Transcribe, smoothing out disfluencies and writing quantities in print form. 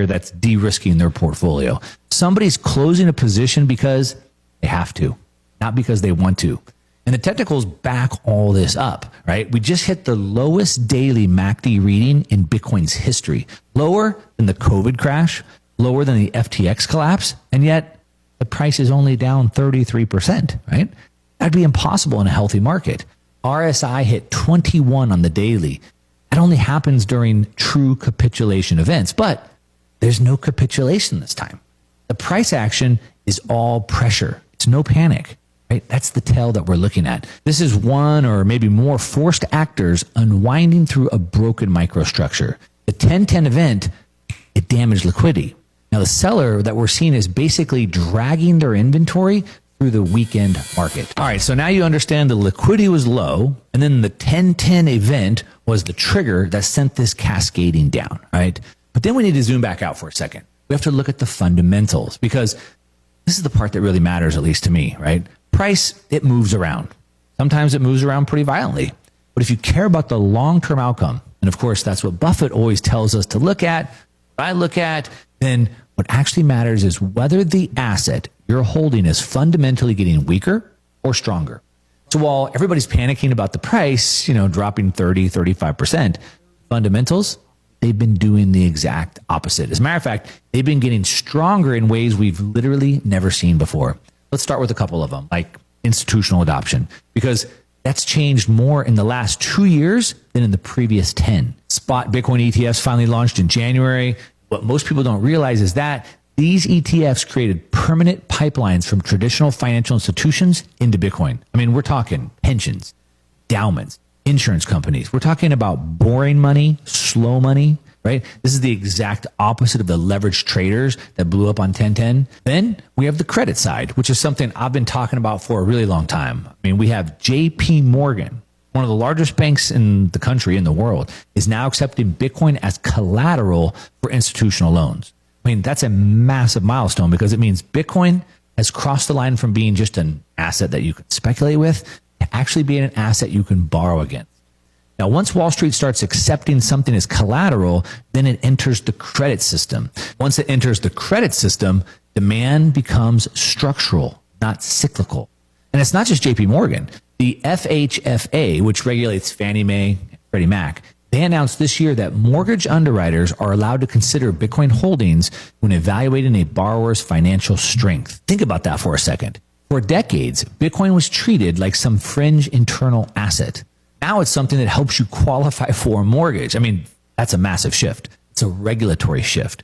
that's de-risking their portfolio. Somebody's closing a position because they have to, not because they want to. And the technicals back all this up, right? We just hit the lowest daily MACD reading in Bitcoin's history, lower than the COVID crash, lower than the FTX collapse, and yet the price is only down 33%, right? That'd be impossible in a healthy market. RSI hit 21 on the daily. That only happens during true capitulation events, but there's no capitulation this time. The price action is all pressure. It's no panic. Right? That's the tell that we're looking at. This is one or maybe more forced actors unwinding through a broken microstructure. The 10-10 event, it damaged liquidity. Now the seller that we're seeing is basically dragging their inventory through the weekend market. All right, so now you understand the liquidity was low, and then the 10-10 event was the trigger that sent this cascading down, right? But then we need to zoom back out for a second. We have to look at the fundamentals, because this is the part that really matters, at least to me, right? Price, it moves around. Sometimes it moves around pretty violently. But if you care about the long-term outcome, and of course, that's what Buffett always tells us to look at, what I look at, then what actually matters is whether the asset you're holding is fundamentally getting weaker or stronger. So while everybody's panicking about the price, dropping 30, 35%, fundamentals, they've been doing the exact opposite. As a matter of fact, they've been getting stronger in ways we've literally never seen before. Let's start with a couple of them, like institutional adoption, because that's changed more in the last 2 years than in the previous 10. Spot Bitcoin ETFs finally launched in January. What most people don't realize is that these ETFs created permanent pipelines from traditional financial institutions into Bitcoin. I mean, we're talking pensions, endowments, insurance companies. We're talking about boring money, slow money, right? This is the exact opposite of the leveraged traders that blew up on 10-10. Then we have the credit side, which is something I've been talking about for a really long time. I mean, we have JP Morgan, one of the largest banks in the country, in the world, is now accepting Bitcoin as collateral for institutional loans. I mean, that's a massive milestone because it means Bitcoin has crossed the line from being just an asset that you can speculate with to actually being an asset you can borrow against. Now, once Wall Street starts accepting something as collateral, then it enters the credit system. Once it enters the credit system, demand becomes structural, not cyclical. And it's not just JP Morgan. The FHFA, which regulates Fannie Mae and Freddie Mac, they announced this year that mortgage underwriters are allowed to consider Bitcoin holdings when evaluating a borrower's financial strength. Think about that for a second. For decades, Bitcoin was treated like some fringe internal asset. Now it's something that helps you qualify for a mortgage. I mean, that's a massive shift. It's a regulatory shift.